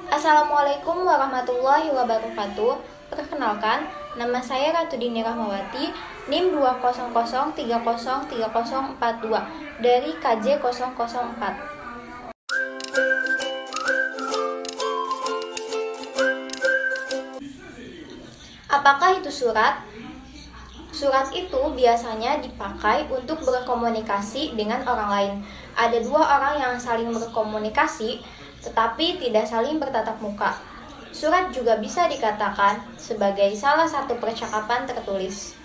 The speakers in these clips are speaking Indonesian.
Assalamualaikum warahmatullahi wabarakatuh. Perkenalkan, nama saya Ratudini Rahmawati, NIM 200303042 dari KJ 004. Apakah itu surat? Surat itu biasanya dipakai untuk berkomunikasi dengan orang lain. Ada dua orang yang saling berkomunikasi, tetapi tidak saling bertatap muka. Surat juga bisa dikatakan sebagai salah satu percakapan tertulis.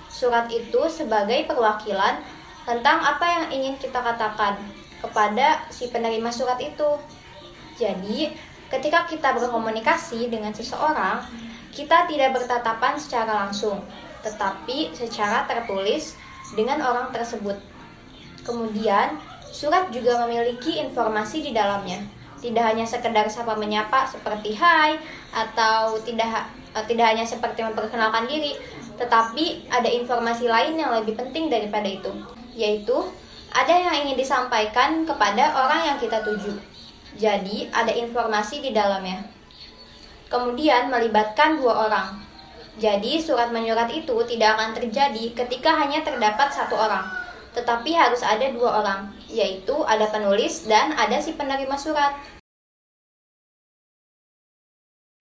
Surat itu sebagai perwakilan tentang apa yang ingin kita katakan kepada si penerima surat itu. Jadi, ketika kita berkomunikasi dengan seseorang, kita tidak bertatapan secara langsung, tetapi secara tertulis dengan orang tersebut. Kemudian, surat juga memiliki informasi di dalamnya. Tidak hanya sekedar sapa menyapa seperti hai, atau tidak hanya seperti memperkenalkan diri, tetapi ada informasi lain yang lebih penting daripada itu, yaitu ada yang ingin disampaikan kepada orang yang kita tuju. Jadi, ada informasi di dalamnya. Kemudian melibatkan dua orang. Jadi surat menyurat itu tidak akan terjadi ketika hanya terdapat satu orang, tetapi harus ada dua orang, yaitu ada penulis dan ada si penerima surat.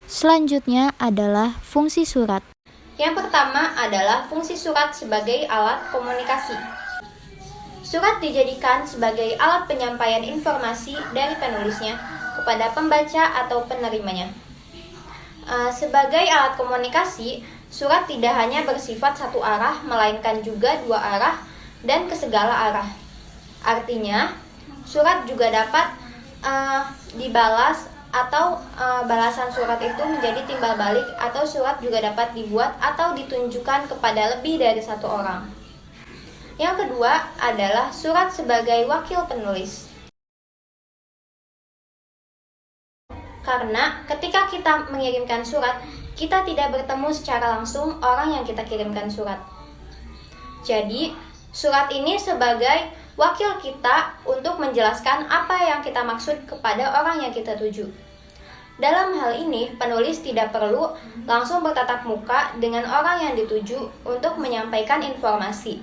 Selanjutnya adalah fungsi surat. Yang pertama adalah fungsi surat sebagai alat komunikasi. Surat dijadikan sebagai alat penyampaian informasi dari penulisnya kepada pembaca atau penerimanya. Sebagai alat komunikasi, surat tidak hanya bersifat satu arah, melainkan juga dua arah dan ke segala arah. Artinya, surat juga dapat dibalas atau balasan surat itu menjadi timbal balik, atau surat juga dapat dibuat atau ditunjukkan kepada lebih dari satu orang. Yang kedua adalah surat sebagai wakil penulis. Karena ketika kita mengirimkan surat, kita tidak bertemu secara langsung orang yang kita kirimkan surat. Jadi, surat ini sebagai wakil kita untuk menjelaskan apa yang kita maksud kepada orang yang kita tuju. Dalam hal ini, penulis tidak perlu langsung bertatap muka dengan orang yang dituju untuk menyampaikan informasi,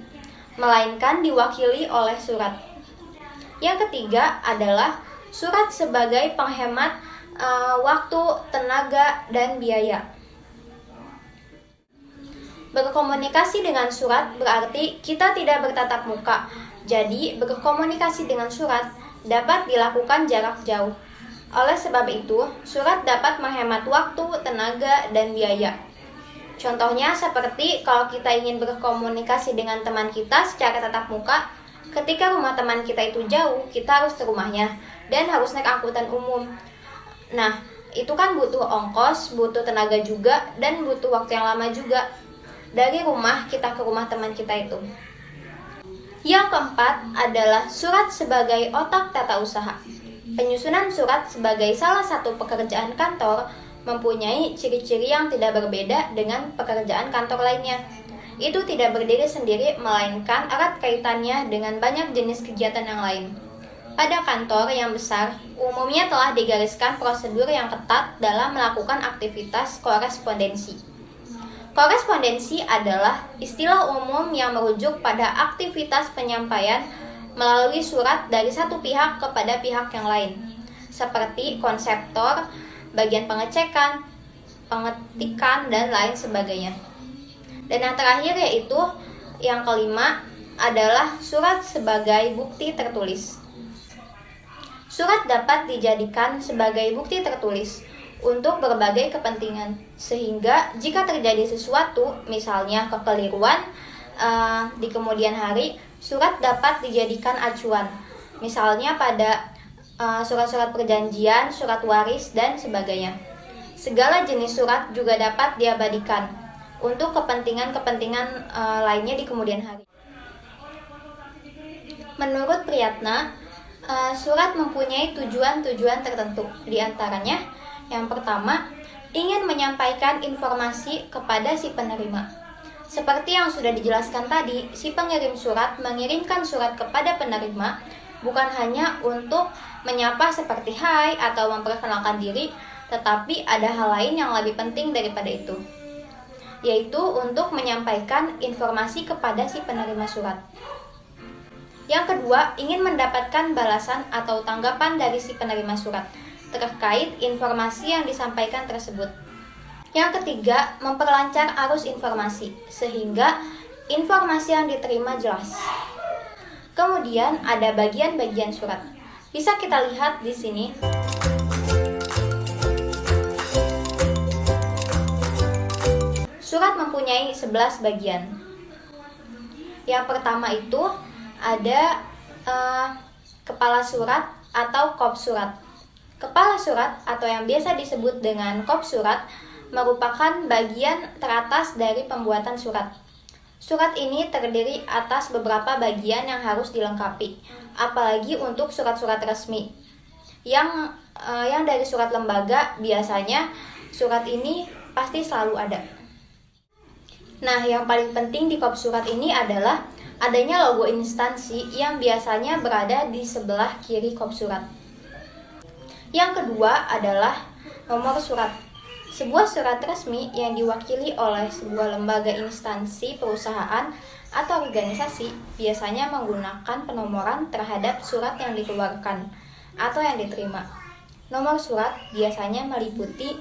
melainkan diwakili oleh surat. Yang ketiga adalah surat sebagai penghemat waktu, tenaga, dan biaya. Berkomunikasi dengan surat berarti kita tidak bertatap muka. Jadi, berkomunikasi dengan surat dapat dilakukan jarak jauh. Oleh sebab itu, surat dapat menghemat waktu, tenaga, dan biaya. Contohnya seperti kalau kita ingin berkomunikasi dengan teman kita secara tatap muka, ketika rumah teman kita itu jauh, kita harus ke rumahnya dan harus naik angkutan umum. Nah, itu kan butuh ongkos, butuh tenaga juga, dan butuh waktu yang lama juga. Dari rumah kita ke rumah teman kita itu. Yang keempat adalah surat sebagai otak tata usaha. Penyusunan surat sebagai salah satu pekerjaan kantor mempunyai ciri-ciri yang tidak berbeda dengan pekerjaan kantor lainnya. Itu tidak berdiri sendiri, melainkan erat kaitannya dengan banyak jenis kegiatan yang lain. Pada kantor yang besar, umumnya telah digariskan prosedur yang ketat dalam melakukan aktivitas korespondensi. Korespondensi adalah istilah umum yang merujuk pada aktivitas penyampaian melalui surat dari satu pihak kepada pihak yang lain, seperti konseptor, bagian pengecekan, pengetikan, dan lain sebagainya. Dan yang terakhir yaitu yang kelima adalah surat sebagai bukti tertulis. Surat dapat dijadikan sebagai bukti tertulis untuk berbagai kepentingan, sehingga jika terjadi sesuatu, misalnya kekeliruan di kemudian hari, surat dapat dijadikan acuan, misalnya pada surat-surat perjanjian, surat waris, dan sebagainya. Segala jenis surat juga dapat diabadikan untuk kepentingan-kepentingan lainnya di kemudian hari. Menurut Priyatna, surat mempunyai tujuan-tujuan tertentu. Di antaranya, yang pertama, ingin menyampaikan informasi kepada si penerima. Seperti yang sudah dijelaskan tadi, si pengirim surat mengirimkan surat kepada penerima bukan hanya untuk menyapa seperti hai atau memperkenalkan diri, tetapi ada hal lain yang lebih penting daripada itu, yaitu untuk menyampaikan informasi kepada si penerima surat. Yang kedua, ingin mendapatkan balasan atau tanggapan dari si penerima surat terkait informasi yang disampaikan tersebut. Yang ketiga, memperlancar arus informasi sehingga informasi yang diterima jelas. Kemudian ada bagian-bagian surat. Bisa kita lihat di sini. Surat mempunyai 11 bagian. Yang pertama itu ada kepala surat atau kop surat. Kepala surat atau yang biasa disebut dengan kop surat merupakan bagian teratas dari pembuatan surat. Surat ini terdiri atas beberapa bagian yang harus dilengkapi, apalagi untuk surat-surat resmi. Yang dari surat lembaga biasanya surat ini pasti selalu ada. Nah, yang paling penting di kop surat ini adalah adanya logo instansi yang biasanya berada di sebelah kiri kop surat. Yang kedua adalah nomor surat. Sebuah surat resmi yang diwakili oleh sebuah lembaga, instansi, perusahaan, atau organisasi biasanya menggunakan penomoran terhadap surat yang dikeluarkan atau yang diterima. Nomor surat biasanya meliputi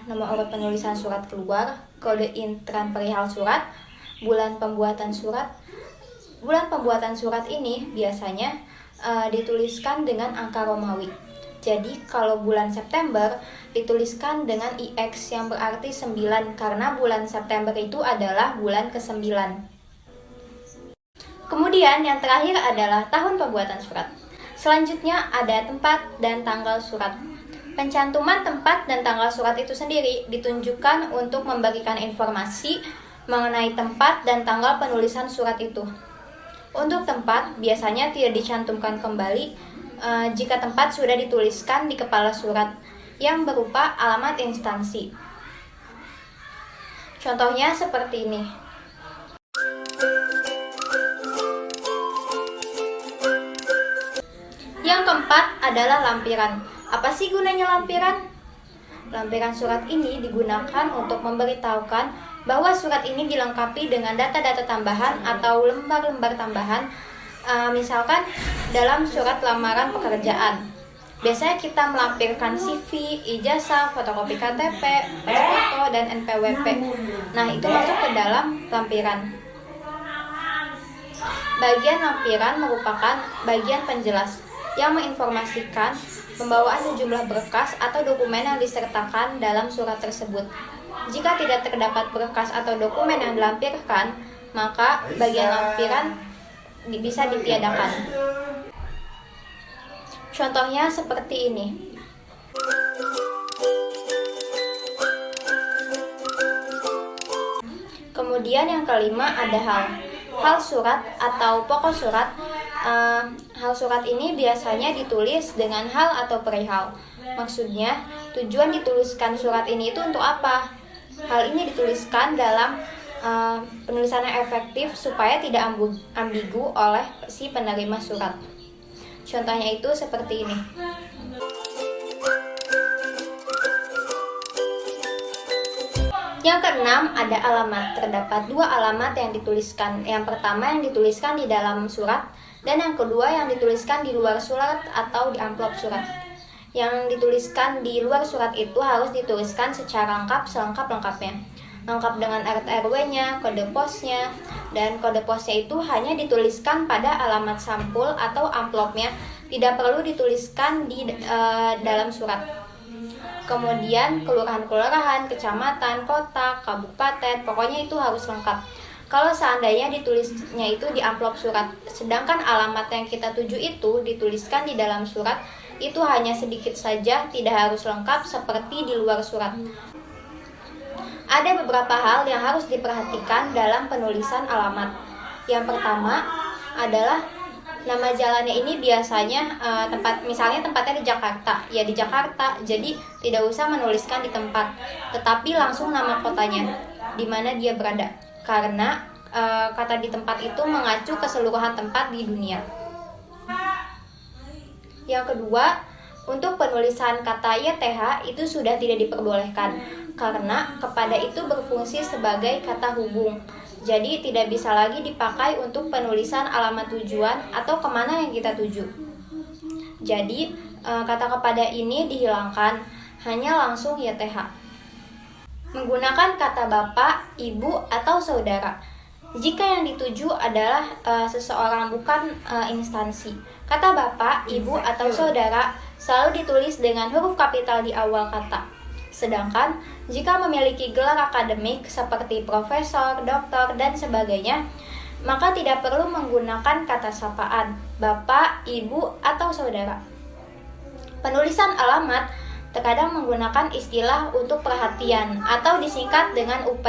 nomor urut penulisan surat keluar, kode intran perihal surat, bulan pembuatan surat. Bulan pembuatan surat ini biasanya dituliskan dengan angka Romawi. Jadi kalau bulan September dituliskan dengan IX yang berarti 9 karena bulan September itu adalah bulan ke-9. Kemudian yang terakhir adalah tahun pembuatan surat. Selanjutnya ada tempat dan tanggal surat. Pencantuman tempat dan tanggal surat itu sendiri ditunjukkan untuk memberikan informasi mengenai tempat dan tanggal penulisan surat itu. Untuk tempat biasanya tidak dicantumkan kembali jika tempat sudah dituliskan di kepala surat yang berupa alamat instansi. Contohnya seperti ini. Yang keempat adalah lampiran. Apa sih gunanya lampiran? Lampiran surat ini digunakan untuk memberitahukan bahwa surat ini dilengkapi dengan data-data tambahan atau lembar-lembar tambahan. Misalkan dalam surat lamaran pekerjaan, biasanya kita melampirkan CV, ijazah, fotokopi KTP, foto, dan NPWP. Nah, itu masuk ke dalam lampiran. Bagian lampiran merupakan bagian penjelas yang menginformasikan pembawaan sejumlah berkas atau dokumen yang disertakan dalam surat tersebut. Jika tidak terdapat berkas atau dokumen yang dilampirkan, maka bagian lampiran bisa ditiadakan. Contohnya seperti ini. Kemudian yang kelima ada hal surat atau pokok surat. Hal surat ini biasanya ditulis dengan hal atau perihal. Maksudnya, tujuan dituliskan surat ini itu untuk apa? Hal ini dituliskan dalam penulisan yang efektif supaya tidak ambigu oleh si penerima surat. Contohnya itu seperti ini. Yang keenam ada alamat. Terdapat dua alamat yang dituliskan. Yang pertama yang dituliskan di dalam surat, dan yang kedua yang dituliskan di luar surat atau di amplop surat. Yang dituliskan di luar surat itu harus dituliskan secara lengkap, selengkap-lengkapnya. Lengkap dengan RT RW-nya, kode posnya, dan kode posnya itu hanya dituliskan pada alamat sampul atau amplopnya, tidak perlu dituliskan di dalam surat. Kemudian kelurahan-kelurahan, kecamatan, kota, kabupaten, pokoknya itu harus lengkap. Kalau seandainya ditulisnya itu di amplop surat, sedangkan alamat yang kita tuju itu dituliskan di dalam surat, itu hanya sedikit saja, tidak harus lengkap seperti di luar surat. Ada beberapa hal yang harus diperhatikan dalam penulisan alamat. Yang pertama adalah nama jalannya ini biasanya misalnya tempatnya di Jakarta, ya di Jakarta, jadi tidak usah menuliskan di tempat, tetapi langsung nama kotanya, di mana dia berada. karena kata di tempat itu mengacu keseluruhan tempat di dunia. Yang kedua, untuk penulisan kata YTH itu sudah tidak diperbolehkan karena kepada itu berfungsi sebagai kata hubung. Jadi tidak bisa lagi dipakai untuk penulisan alamat tujuan atau kemana yang kita tuju. Jadi kata kepada ini dihilangkan, hanya langsung YTH. Menggunakan kata bapak, ibu, atau saudara jika yang dituju adalah seseorang bukan instansi. Kata bapak, ibu, atau saudara selalu ditulis dengan huruf kapital di awal kata. Sedangkan jika memiliki gelar akademik seperti profesor, doktor, dan sebagainya, maka tidak perlu menggunakan kata sapaan, bapak, ibu, atau saudara. Penulisan alamat terkadang menggunakan istilah untuk perhatian atau disingkat dengan UP,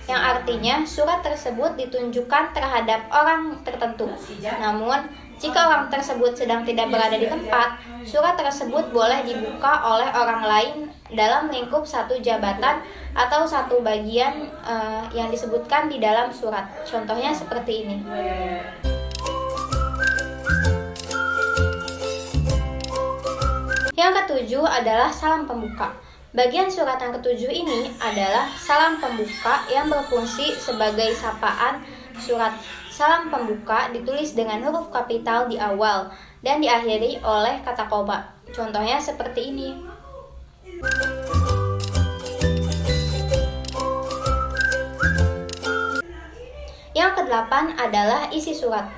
yang artinya surat tersebut ditunjukkan terhadap orang tertentu. Namun, jika orang tersebut sedang tidak berada di tempat, surat tersebut boleh dibuka oleh orang lain dalam lingkup satu jabatan atau satu bagian yang disebutkan di dalam surat. Contohnya seperti ini. Yang ketujuh adalah salam pembuka. Bagian surat yang ketujuh ini adalah salam pembuka yang berfungsi sebagai sapaan surat. Salam pembuka ditulis dengan huruf kapital di awal dan diakhiri oleh kata koma. Contohnya seperti ini. Yang kedelapan adalah isi surat.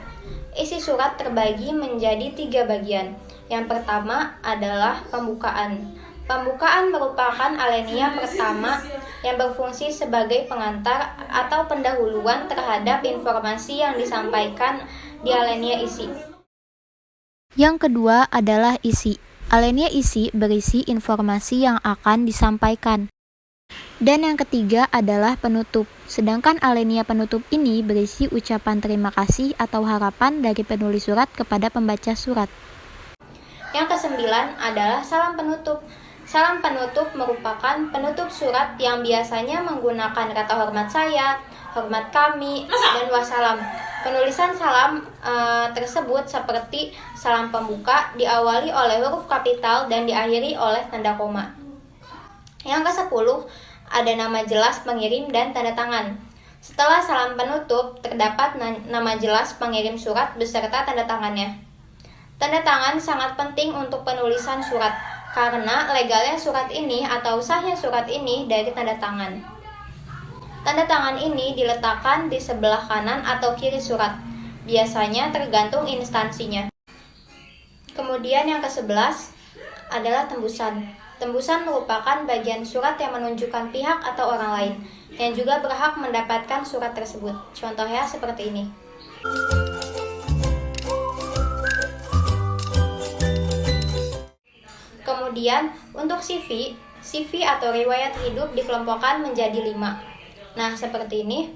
Isi surat terbagi menjadi 3 bagian. Yang pertama adalah pembukaan. Pembukaan merupakan alinea pertama yang berfungsi sebagai pengantar atau pendahuluan terhadap informasi yang disampaikan di alinea isi. Yang kedua adalah isi. Alinea isi berisi informasi yang akan disampaikan. Dan yang ketiga adalah penutup. Sedangkan alinea penutup ini berisi ucapan terima kasih atau harapan dari penulis surat kepada pembaca surat. Yang kesembilan adalah salam penutup. Salam penutup merupakan penutup surat yang biasanya menggunakan kata hormat saya, hormat kami, dan wassalam. Penulisan salam tersebut seperti salam pembuka diawali oleh huruf kapital dan diakhiri oleh tanda koma. Yang ke-10 ada nama jelas pengirim dan tanda tangan. Setelah salam penutup terdapat nama jelas pengirim surat beserta tanda tangannya. Tanda tangan sangat penting untuk penulisan surat karena legalnya surat ini atau sahnya surat ini dari tanda tangan. Tanda tangan ini diletakkan di sebelah kanan atau kiri surat, biasanya tergantung instansinya. Kemudian yang ke-11 adalah tembusan. Tembusan merupakan bagian surat yang menunjukkan pihak atau orang lain yang juga berhak mendapatkan surat tersebut. Contohnya seperti ini. Kemudian untuk CV atau riwayat hidup dikelompokkan menjadi 5. Nah, seperti ini.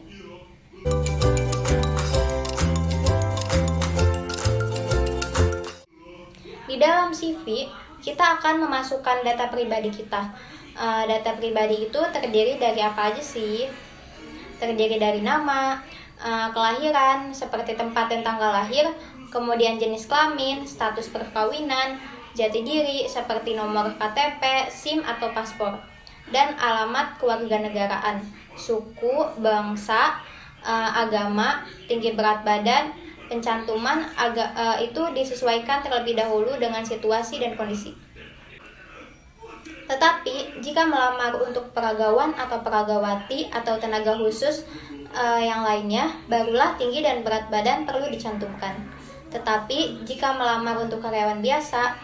Di dalam CV, kita akan memasukkan data pribadi kita. Data pribadi itu terdiri dari apa aja sih? Terdiri dari nama, kelahiran, seperti tempat dan tanggal lahir, kemudian jenis kelamin, status perkawinan, jati diri seperti nomor KTP, SIM atau paspor, dan alamat kewarganegaraan, suku, bangsa, agama, tinggi berat badan. Pencantuman itu disesuaikan terlebih dahulu dengan situasi dan kondisi. Tetapi jika melamar untuk peragawan atau peragawati atau tenaga khusus yang lainnya, barulah tinggi dan berat badan perlu dicantumkan. Tetapi jika melamar untuk karyawan biasa,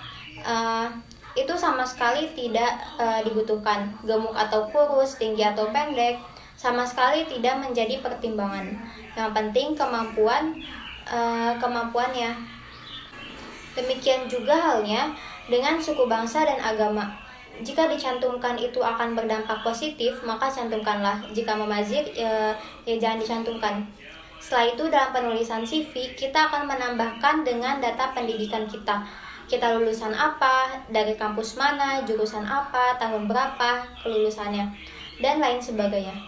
itu sama sekali tidak dibutuhkan. Gemuk atau kurus, tinggi atau pendek, sama sekali tidak menjadi pertimbangan. Yang penting kemampuannya. Demikian juga halnya dengan suku, bangsa, dan agama. Jika dicantumkan itu akan berdampak positif, maka cantumkanlah. Jika memazir, ya jangan dicantumkan. Setelah itu dalam penulisan CV, kita akan menambahkan dengan data pendidikan kita. Kita lulusan apa, dari kampus mana, jurusan apa, tahun berapa kelulusannya, dan lain sebagainya.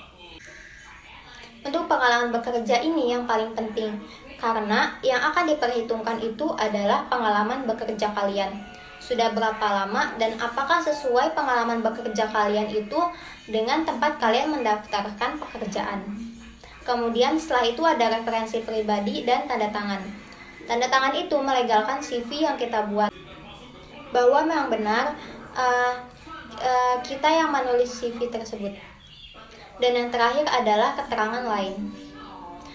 Untuk pengalaman bekerja ini yang paling penting, karena yang akan diperhitungkan itu adalah pengalaman bekerja kalian. Sudah berapa lama dan apakah sesuai pengalaman bekerja kalian itu dengan tempat kalian mendaftarkan pekerjaan. Kemudian setelah itu ada referensi pribadi dan tanda tangan. Tanda tangan itu melegalkan CV yang kita buat, bahwa memang benar kita yang menulis CV tersebut. Dan yang terakhir adalah keterangan lain.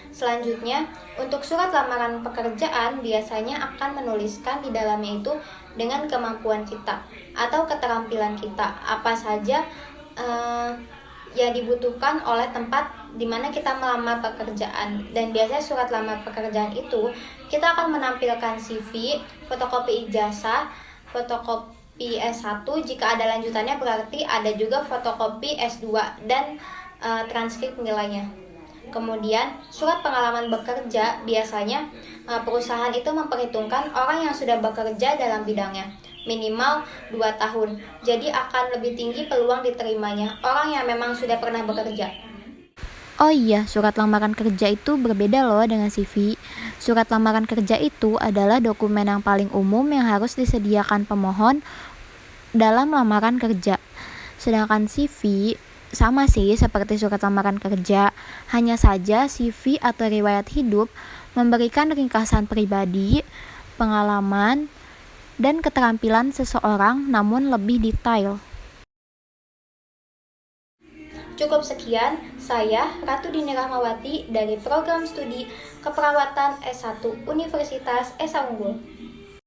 Selanjutnya, untuk surat lamaran pekerjaan biasanya akan menuliskan di dalamnya itu dengan kemampuan kita atau keterampilan kita, apa saja yang dibutuhkan oleh tempat di mana kita melamar pekerjaan. Dan biasanya surat lamar pekerjaan itu kita akan menampilkan CV, fotokopi ijazah, fotokopi S1, jika ada lanjutannya berarti ada juga fotokopi S2 dan transkrip nilainya. Kemudian, surat pengalaman bekerja biasanya perusahaan itu memperhitungkan orang yang sudah bekerja dalam bidangnya minimal 2 tahun. Jadi akan lebih tinggi peluang diterimanya orang yang memang sudah pernah bekerja. Oh iya, surat lamaran kerja itu berbeda loh dengan CV. Surat lamaran kerja itu adalah dokumen yang paling umum yang harus disediakan pemohon dalam lamaran kerja. Sedangkan CV sama sih seperti surat lamaran kerja, hanya saja CV atau riwayat hidup memberikan ringkasan pribadi, pengalaman, dan keterampilan seseorang namun lebih detail. Cukup sekian, saya Ratu Dini Rahmawati dari Program Studi Keperawatan S1 Universitas Esa Unggul.